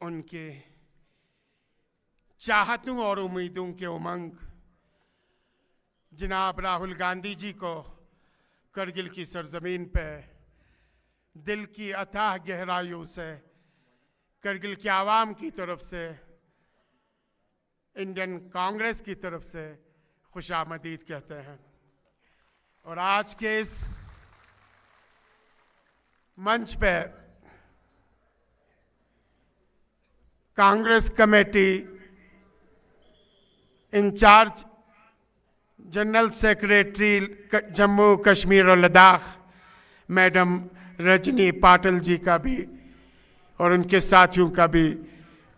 उनके चाहतों और उम्मीदों के उमंग जनाब राहुल गांधी जी को करगिल की सरजमीन पे दिल की अथाह गहराइयों से करगिल की आवाम की तरफ से इंडियन कांग्रेस की तरफ से खुशामदीद कहते हैं। और आज के इस मंच पे Congress committee in charge general secretary Jammu Kashmir और लद्दाख मैडम रजनी पाटिल जी का भी और उनके साथियों का भी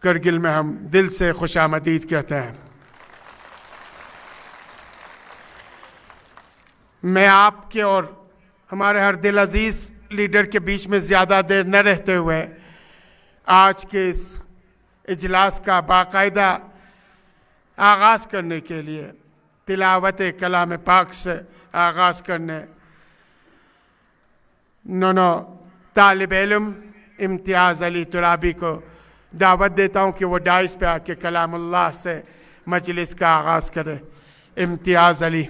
करगिल में हम दिल से खुशामदीद कहते हैं। मैं आपके और हमारे हर दिल अजीज लीडर के बीच में ज़्यादा देर न रहते हुए आज के इस इजलास का बाकायदा आगाज़ करने के लिए तिलावत कलाम पाक से आगाज़ करने दोनों तालिब इल्म इम्तियाज़ अली तुराबी को दावत देता हूँ कि वो डाइस पे आके कलामुल्लाह से मजलिस का आगाज़ करे। इम्तियाज़ अली।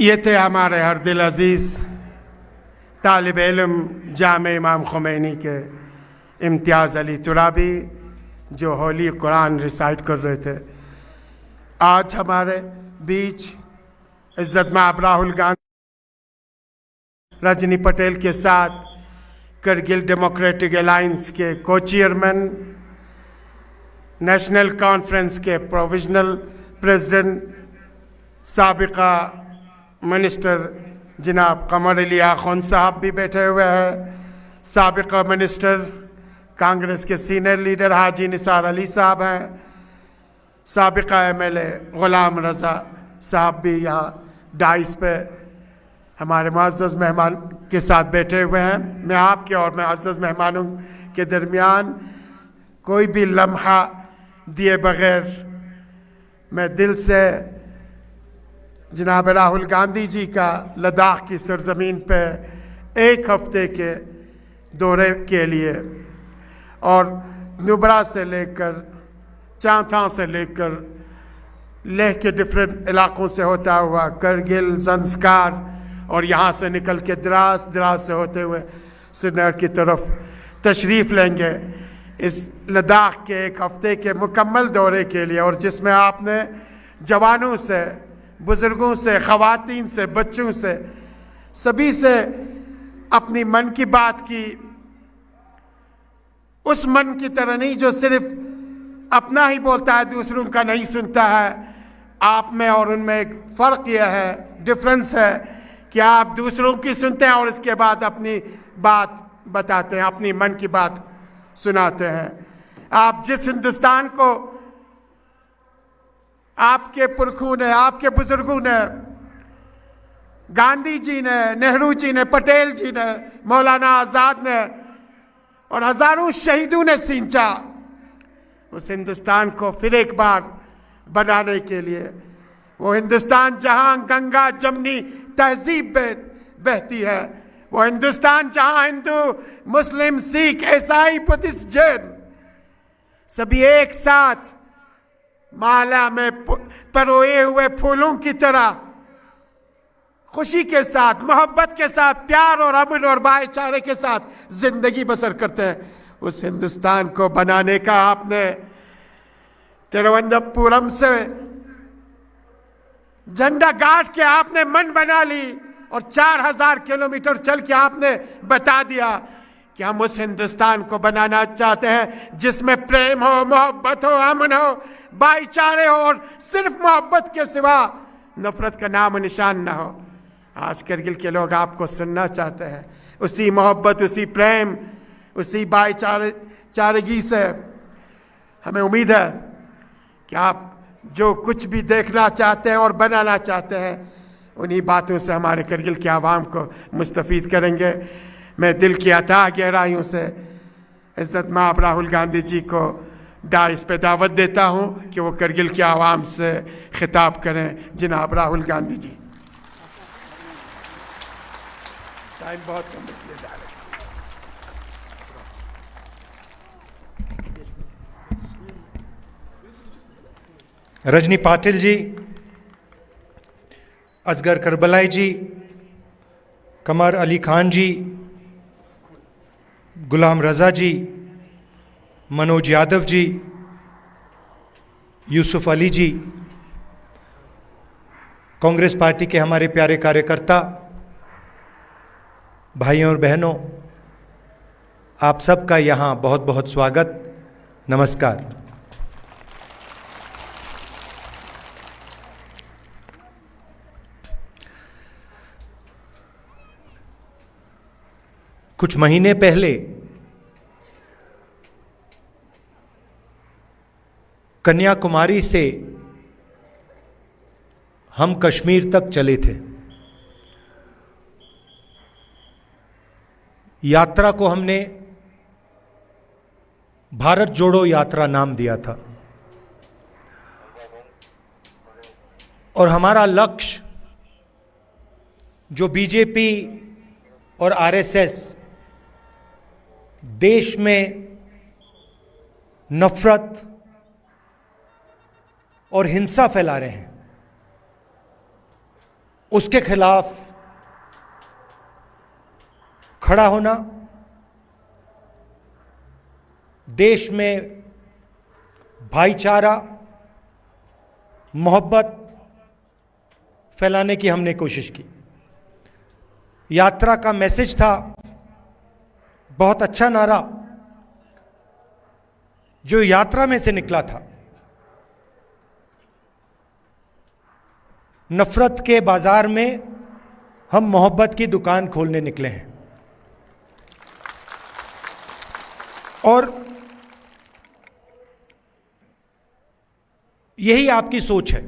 ये थे हमारे हर दिल अजीज़ तालिब इल्म जामे इमाम ख़ुमैनी के इम्तियाज़ अली तुराबी जो होली कुरान रिसाइट कर रहे थे। आज हमारे बीच इज्जत माब राहुल गांधी, रजनी पटेल के साथ करगिल डेमोक्रेटिक अलायंस के को चेयरमैन, नेशनल कॉन्फ्रेंस के प्रोविजनल प्रेसिडेंट, साबिका मिनिस्टर जनाब कमर अली आखुन साहब भी बैठे हुए हैं, साबिका मिनिस्टर कांग्रेस के सीनियर लीडर हाजी निसार अली साहब हैं, साबिका एमएलए गुलाम रज़ा साहब भी यहाँ डाइस पे हमारे मुअज़्ज़ज़ मेहमान के साथ बैठे हुए हैं। मैं आपके और मुअज़्ज़ज़ मेहमानों के दरमियान कोई भी लम्हा दिए बगैर मैं दिल से जनाब राहुल गांधी जी का लद्दाख की सरजमीन पे एक हफ्ते के दौरे के लिए और नुब्रा से लेकर चांथा से लेकर लेह के डिफरेंट इलाकों से होता हुआ करगिल, ज़ंस्कार और यहाँ से निकल के द्रास से होते हुए श्रीनगर की तरफ तशरीफ़ लेंगे इस लद्दाख के एक हफ्ते के मुकम्मल दौरे के लिए, और जिसमें आपने जवानों से, बुज़ुर्गों से, ख़वातीन से, बच्चों से, सभी से अपनी मन की बात की। उस मन की तरह नहीं जो सिर्फ अपना ही बोलता है, दूसरों का नहीं सुनता है। आप में और उनमें एक फ़र्क यह है, डिफरेंस है कि आप दूसरों की सुनते हैं और इसके बाद अपनी बात बताते हैं, अपनी मन की बात सुनाते हैं। आप जिस हिंदुस्तान को आपके पुरखों ने, आपके बुजुर्गों ने, गांधी जी ने, नेहरू जी ने, पटेल जी ने, मौलाना आज़ाद ने और हज़ारों शहीदों ने सींचा, उस हिंदुस्तान को फिर एक बार बनाने के लिए, वो हिंदुस्तान जहां गंगा जमनी तहजीब बहती है, वो हिंदुस्तान जहां हिंदू, मुस्लिम, सिख, ईसाई, बुद्धिस्ट, जैन सभी एक साथ माला में परोए हुए फूलों की तरह खुशी के साथ, मोहब्बत के साथ, प्यार और अमन और भाईचारे के साथ जिंदगी बसर करते हैं। उस हिंदुस्तान को बनाने का आपने तिरुवनंतपुरम से झंडा गाड़ के आपने मन बना ली और 4000 किलोमीटर चल के आपने बता दिया कि हम उस हिंदुस्तान को बनाना चाहते हैं जिसमें प्रेम हो, मोहब्बत हो, अमन हो, भाईचारे हो और सिर्फ मोहब्बत के सिवा नफरत का नाम निशान ना हो। आज करगिल के लोग आपको सुनना चाहते हैं, उसी मोहब्बत, उसी प्रेम, उसी भाईचारगी से हमें उम्मीद है कि आप जो कुछ भी देखना चाहते हैं और बनाना चाहते हैं, उन्हीं बातों से हमारे करगिल के आवाम को मुस्तफ़ीद करेंगे। मैं दिल की अता गहराइयों से इज़्ज़त माब राहुल गांधी जी को डाइस पे दावत देता हूँ कि वो करगिल के आवाम से खिताब करें। जनाब राहुल गांधी जी। टाइम बहुत कम इसलिए जा रहे हैं। रजनी पाटिल जी, असगर करबलाई जी, कमर अली खान जी, गुलाम रज़ा जी, मनोज यादव जी, यूसुफ अली जी, कांग्रेस पार्टी के हमारे प्यारे कार्यकर्ता भाइयों और बहनों, आप सबका यहाँ बहुत बहुत स्वागत, नमस्कार। कुछ महीने पहले कन्याकुमारी से हम कश्मीर तक चले थे। यात्रा को हमने भारत जोड़ो यात्रा नाम दिया था और हमारा लक्ष्य जो बीजेपी और आरएसएस देश में नफरत और हिंसा फैला रहे हैं, उसके खिलाफ खड़ा होना, देश में भाईचारा मोहब्बत फैलाने की हमने कोशिश की। यात्रा का मैसेज था, बहुत अच्छा नारा जो यात्रा में से निकला था, नफरत के बाजार में हम मोहब्बत की दुकान खोलने निकले हैं। और यही आपकी सोच है।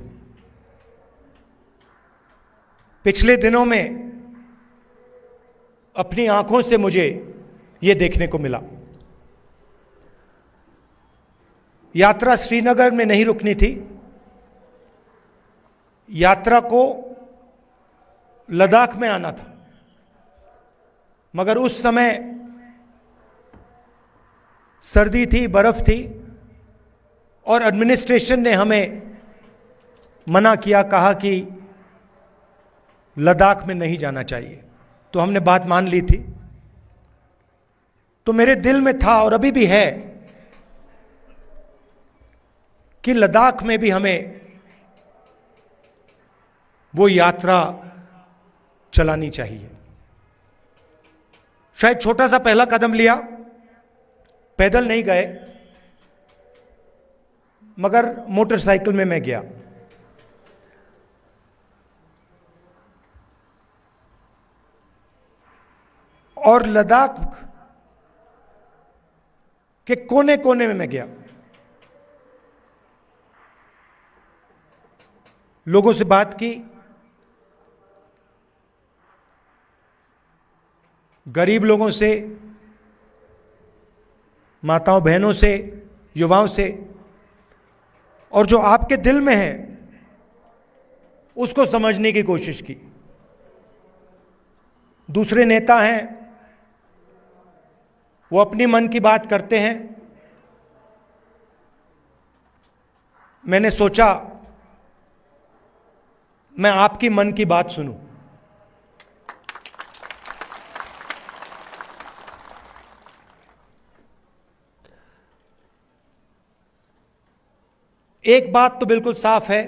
पिछले दिनों में अपनी आंखों से मुझे यह देखने को मिला। यात्रा श्रीनगर में नहीं रुकनी थी, यात्रा को लद्दाख में आना था, मगर उस समय सर्दी थी, बर्फ थी और एडमिनिस्ट्रेशन ने हमें मना किया, कहा कि लद्दाख में नहीं जाना चाहिए। तो हमने बात मान ली थी। तो मेरे दिल में था और अभी भी है कि लद्दाख में भी हमें वो यात्रा चलानी चाहिए। शायद छोटा सा पहला कदम लिया, पैदल नहीं गए, मगर मोटरसाइकिल में मैं गया। और लद्दाख के कोने कोने में मैं गया, लोगों से बात की, गरीब लोगों से, माताओं बहनों से, युवाओं से, और जो आपके दिल में है उसको समझने की कोशिश की। दूसरे नेता हैं, वो अपनी मन की बात करते हैं। मैंने सोचा मैं आपकी मन की बात सुनूं। एक बात तो बिल्कुल साफ है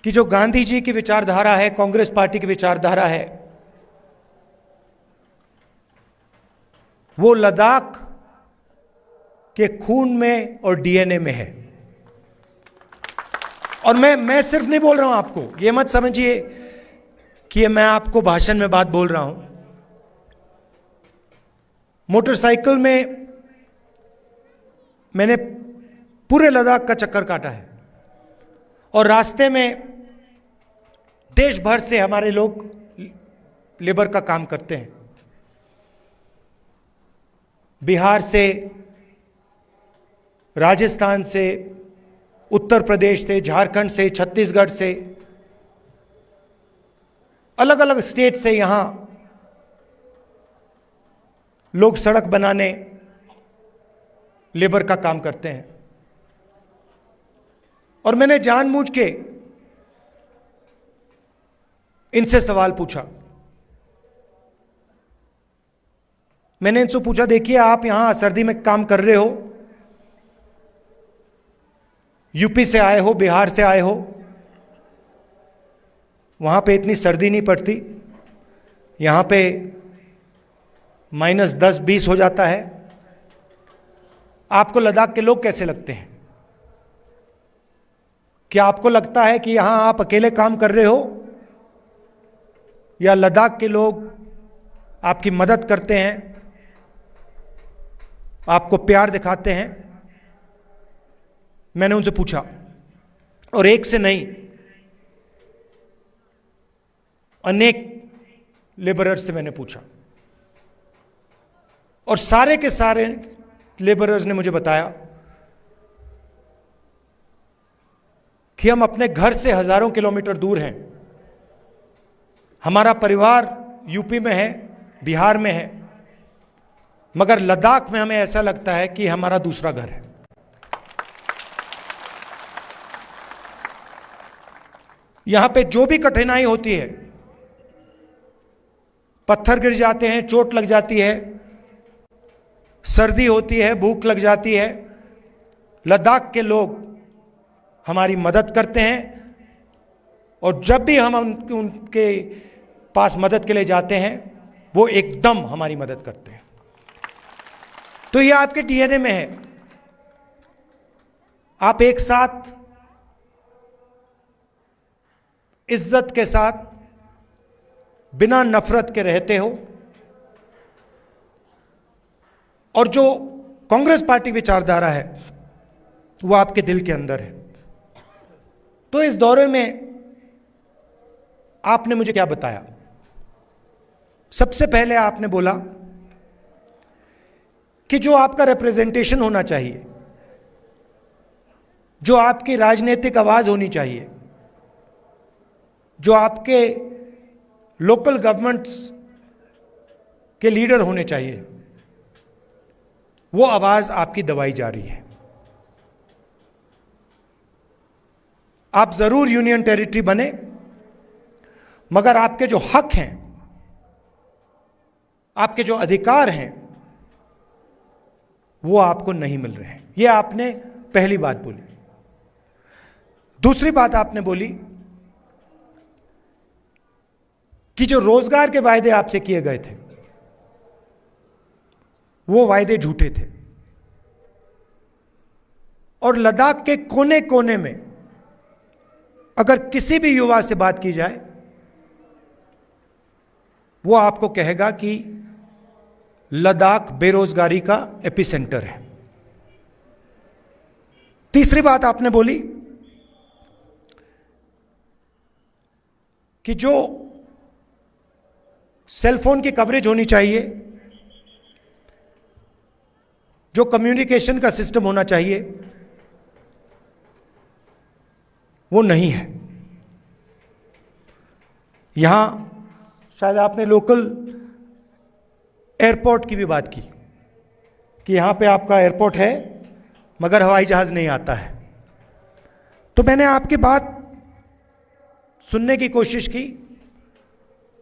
कि जो गांधी जी की विचारधारा है, कांग्रेस पार्टी की विचारधारा है, वो लद्दाख के खून में और डीएनए में है। और मैं सिर्फ नहीं बोल रहा हूं आपको, ये मत समझिए कि मैं आपको भाषण में बात बोल रहा हूं। मोटरसाइकिल में मैंने पूरे लद्दाख का चक्कर काटा है और रास्ते में देश भर से हमारे लोग लेबर का काम करते हैं। बिहार से, राजस्थान से, उत्तर प्रदेश से, झारखंड से, छत्तीसगढ़ से, अलग अलग स्टेट से यहां लोग सड़क बनाने, लेबर का काम करते हैं। और मैंने जानबूझ के इनसे सवाल पूछा। मैंने इनसे पूछा, देखिए आप यहां सर्दी में काम कर रहे हो, यूपी से आए हो, बिहार से आए हो, वहां पे इतनी सर्दी नहीं पड़ती, यहां पे -10-20 हो जाता है, आपको लद्दाख के लोग कैसे लगते हैं? क्या आपको लगता है कि यहां आप अकेले काम कर रहे हो या लद्दाख के लोग आपकी मदद करते हैं, आपको प्यार दिखाते हैं? मैंने उनसे पूछा, और एक से नहीं, अनेक लेबरर्स से मैंने पूछा, और सारे के सारे लेबरर्स ने मुझे बताया कि हम अपने घर से हजारों किलोमीटर दूर हैं, हमारा परिवार यूपी में है, बिहार में है, मगर लद्दाख में हमें ऐसा लगता है कि हमारा दूसरा घर है। यहां पे जो भी कठिनाई होती है, पत्थर गिर जाते हैं, चोट लग जाती है, सर्दी होती है, भूख लग जाती है, लद्दाख के लोग हमारी मदद करते हैं, और जब भी हम उनके पास मदद के लिए जाते हैं वो एकदम हमारी मदद करते हैं। तो ये आपके डीएनए में है। आप एक साथ इज्जत के साथ बिना नफरत के रहते हो, और जो कांग्रेस पार्टी विचारधारा है वो आपके दिल के अंदर है। तो इस दौरे में आपने मुझे क्या बताया? सबसे पहले आपने बोला कि जो आपका रिप्रेजेंटेशन होना चाहिए, जो आपकी राजनीतिक आवाज होनी चाहिए, जो आपके लोकल गवर्नमेंट्स के लीडर होने चाहिए, वो आवाज आपकी दबाई जा रही है। आप जरूर यूनियन टेरिटरी बने, मगर आपके जो हक हैं, आपके जो अधिकार हैं, वो आपको नहीं मिल रहे हैं। ये आपने पहली बात बोली। दूसरी बात आपने बोली कि जो रोजगार के वायदे आपसे किए गए थे वो वायदे झूठे थे, और लद्दाख के कोने कोने में अगर किसी भी युवा से बात की जाए वो आपको कहेगा कि लद्दाख बेरोजगारी का एपिसेंटर है। तीसरी बात आपने बोली कि जो सेलफोन की कवरेज होनी चाहिए, जो कम्युनिकेशन का सिस्टम होना चाहिए, वो नहीं है। यहां शायद आपने लोकल एयरपोर्ट की भी बात की कि यहां पे आपका एयरपोर्ट है मगर हवाई जहाज नहीं आता है। तो मैंने आपकी बात सुनने की कोशिश की,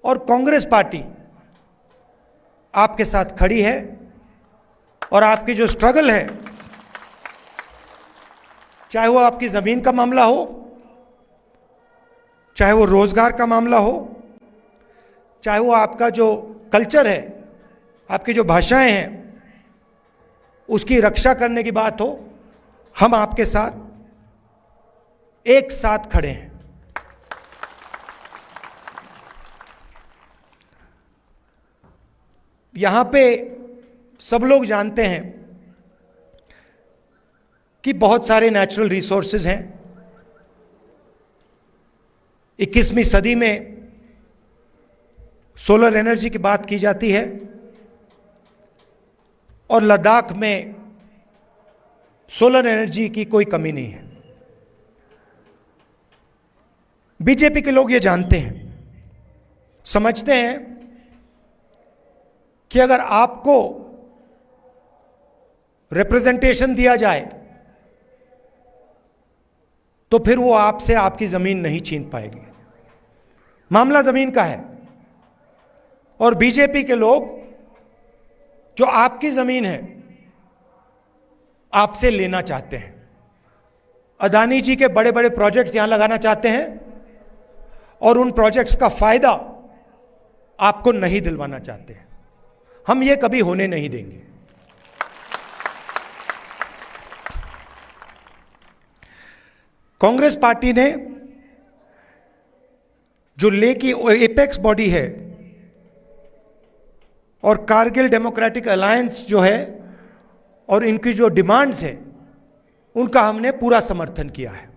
और कांग्रेस पार्टी आपके साथ खड़ी है, और आपकी जो स्ट्रगल है, चाहे वो आपकी जमीन का मामला हो, चाहे वो रोजगार का मामला हो, चाहे वो आपका जो कल्चर है, आपकी जो भाषाएं हैं, उसकी रक्षा करने की बात हो, हम आपके साथ एक साथ खड़े हैं। यहां पे सब लोग जानते हैं कि बहुत सारे नेचुरल रिसोर्सेज हैं। 21वीं सदी में सोलर एनर्जी की बात की जाती है, और लद्दाख में सोलर एनर्जी की कोई कमी नहीं है। बीजेपी के लोग ये जानते हैं, समझते हैं कि अगर आपको रिप्रेजेंटेशन दिया जाए तो फिर वो आपसे आपकी जमीन नहीं छीन पाएगी। मामला जमीन का है, और बीजेपी के लोग जो आपकी जमीन है आपसे लेना चाहते हैं। अदानी जी के बड़े बड़े प्रोजेक्ट्स यहां लगाना चाहते हैं, और उन प्रोजेक्ट्स का फायदा आपको नहीं दिलवाना चाहते हैं। हम ये कभी होने नहीं देंगे। कांग्रेस पार्टी ने जो ले की एपेक्स बॉडी है, और कारगिल डेमोक्रेटिक अलायंस जो है, और इनकी जो डिमांड्स हैं, उनका हमने पूरा समर्थन किया है।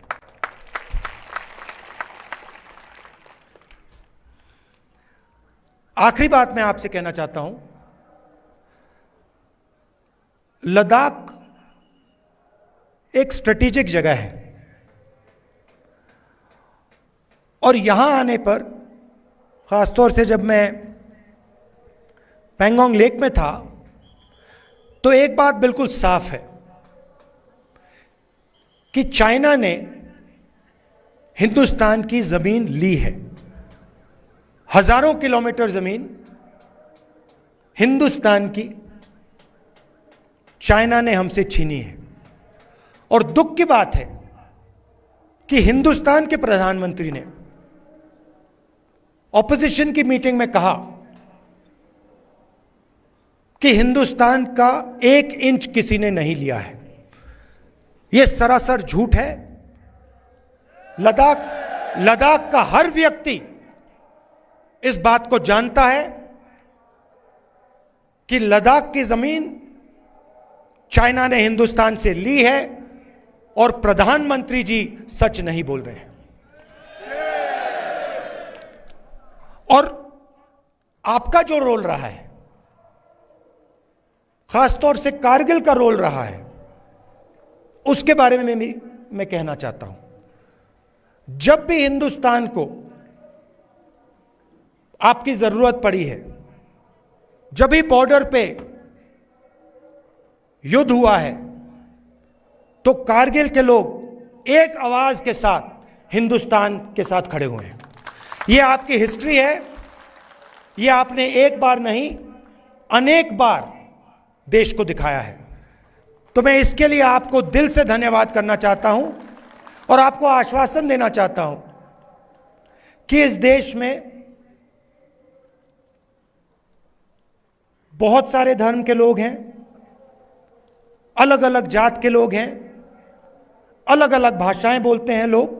आखिरी बात मैं आपसे कहना चाहता हूं, लद्दाख एक स्ट्रेटेजिक जगह है, और यहां आने पर, खासतौर से जब मैं पैंगोंग लेक में था, तो एक बात बिल्कुल साफ है कि चाइना ने हिंदुस्तान की जमीन ली है। हजारों किलोमीटर जमीन हिंदुस्तान की चाइना ने हमसे छीनी है। और दुख की बात है कि हिंदुस्तान के प्रधानमंत्री ने ऑपोजिशन की मीटिंग में कहा कि हिंदुस्तान का 1 इंच किसी ने नहीं लिया है। यह सरासर झूठ है। लद्दाख का हर व्यक्ति इस बात को जानता है कि लद्दाख की जमीन चाइना ने हिंदुस्तान से ली है और प्रधानमंत्री जी सच नहीं बोल रहे हैं। और आपका जो रोल रहा है, खासतौर से कारगिल का रोल रहा है, उसके बारे में मैं कहना चाहता हूं। जब भी हिंदुस्तान को आपकी जरूरत पड़ी है, जब भी बॉर्डर पे युद्ध हुआ है, तो कारगिल के लोग एक आवाज के साथ हिंदुस्तान के साथ खड़े हुए हैं। यह आपकी हिस्ट्री है। यह आपने एक बार नहीं, अनेक बार देश को दिखाया है। तो मैं इसके लिए आपको दिल से धन्यवाद करना चाहता हूं और आपको आश्वासन देना चाहता हूं कि इस देश में बहुत सारे धर्म के लोग हैं, अलग अलग जात के लोग हैं, अलग अलग भाषाएं बोलते हैं लोग।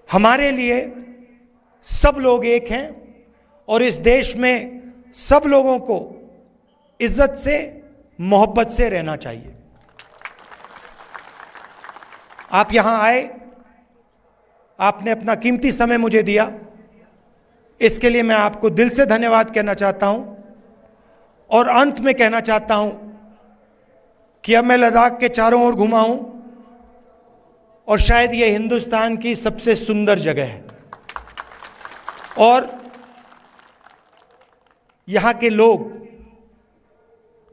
हमारे लिए सब लोग एक हैं और इस देश में सब लोगों को इज्जत से, मोहब्बत से रहना चाहिए। आप यहां आए, आपने अपना कीमती समय मुझे दिया, इसके लिए मैं आपको दिल से धन्यवाद कहना चाहता हूं। और अंत में कहना चाहता हूं कि अब मैं लद्दाख के चारों ओर घुमा हूं और शायद यह हिंदुस्तान की सबसे सुंदर जगह है और यहां के लोग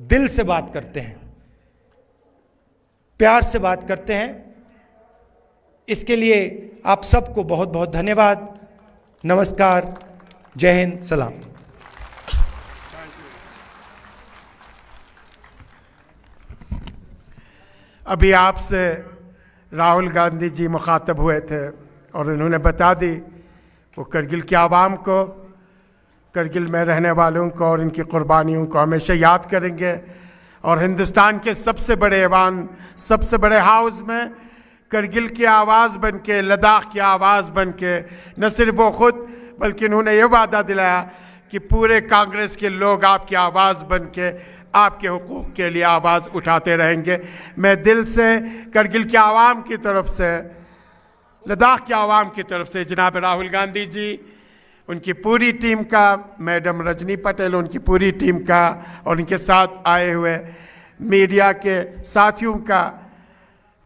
दिल से बात करते हैं, प्यार से बात करते हैं। इसके लिए आप सबको बहुत बहुत धन्यवाद। नमस्कार, जय हिंद, सलाम। अभी आपसे राहुल गांधी जी मुखातब हुए थे और उन्होंने बता दी वो करगिल के आवाम को, करगिल में रहने वालों को और इनकी कुर्बानियों को हमेशा याद करेंगे। और हिंदुस्तान के सबसे बड़े ऐवान, सबसे बड़े हाउस में करगिल की आवाज़ बन के, लद्दाख की आवाज़ बन के न सिर्फ वो खुद बल्कि उन्होंने ये वादा दिलाया कि पूरे कांग्रेस के लोग आपकी आवाज़ बन के आपके हुकूक के लिए आवाज़ उठाते रहेंगे। मैं दिल से करगिल के आवाम की तरफ से, लद्दाख के आवाम की तरफ से जनाब राहुल गांधी जी, उनकी पूरी टीम का, मैडम रजनी पटेल, उनकी पूरी टीम का और उनके साथ आए हुए मीडिया के साथियों का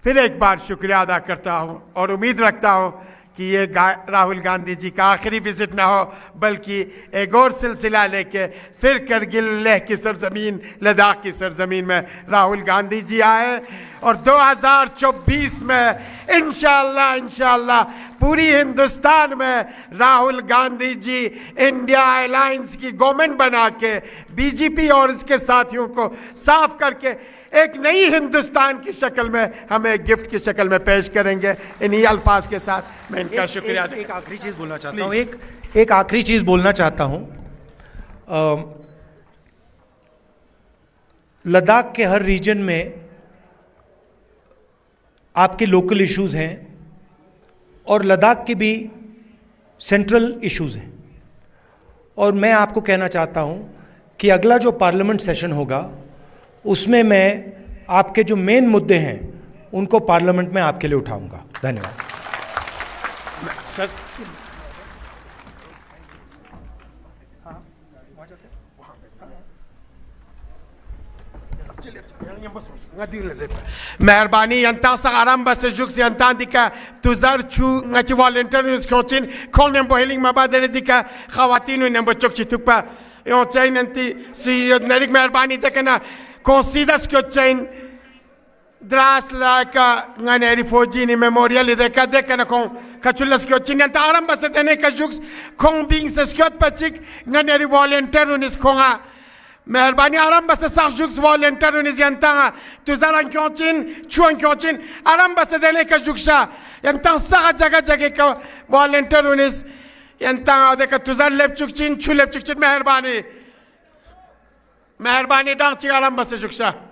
फिर एक बार शुक्रिया अदा करता हूं और उम्मीद रखता हूं कि ये राहुल गांधी जी का आखिरी विजिट ना हो, बल्कि एक और सिलसिला लेके फिर करगिल, लेह की सरजमीन, लद्दाख की सरजमीन में राहुल गांधी जी आए और 2024 में इंशाअल्लाह पूरी हिंदुस्तान में राहुल गांधी जी इंडिया अलायंस की गवर्नमेंट बना के बीजेपी और इसके साथियों को साफ करके एक नई हिंदुस्तान की शक्ल में हमें गिफ्ट की शक्ल में पेश करेंगे। इन्हीं अल्फाज के साथ मैं इनका शुक्रिया एक आखिरी चीज बोलना चाहता हूँ। एक आखिरी चीज बोलना चाहता हूँ। लद्दाख के हर रीजन में आपके लोकल इश्यूज हैं और लद्दाख के भी सेंट्रल इश्यूज हैं। और मैं आपको कहना चाहता हूँ कि अगला जो पार्लियामेंट सेशन होगा उसमें मैं आपके जो मेन मुद्दे हैं उनको पार्लियामेंट में आपके लिए उठाऊंगा। धन्यवाद सर। मेहरबानी यंता सगाराम बस जुक्स यंता दिका तुजार छु ngach volunteer skotin konem boiling mabadere dika khawatinu nembo chokchi tukpa yo chain anti si narik meherbani dekana considers que chain dras la ka ngane rifoji ni memorial deka dekana kon kachulas que chain yanta aram bas dene ka juks kon being skot pachik ngane volunteer unis konga Meherbani aram basa sakjuk volunteer unis yantanga tuzaran kyochin chuan kyochin aram basa dele ka juksha yantang sa jaga jaga ka volunteer unis yantanga de ka tuzar lepchukchin chu lepchukchin meherbani dang chi aram basa juksha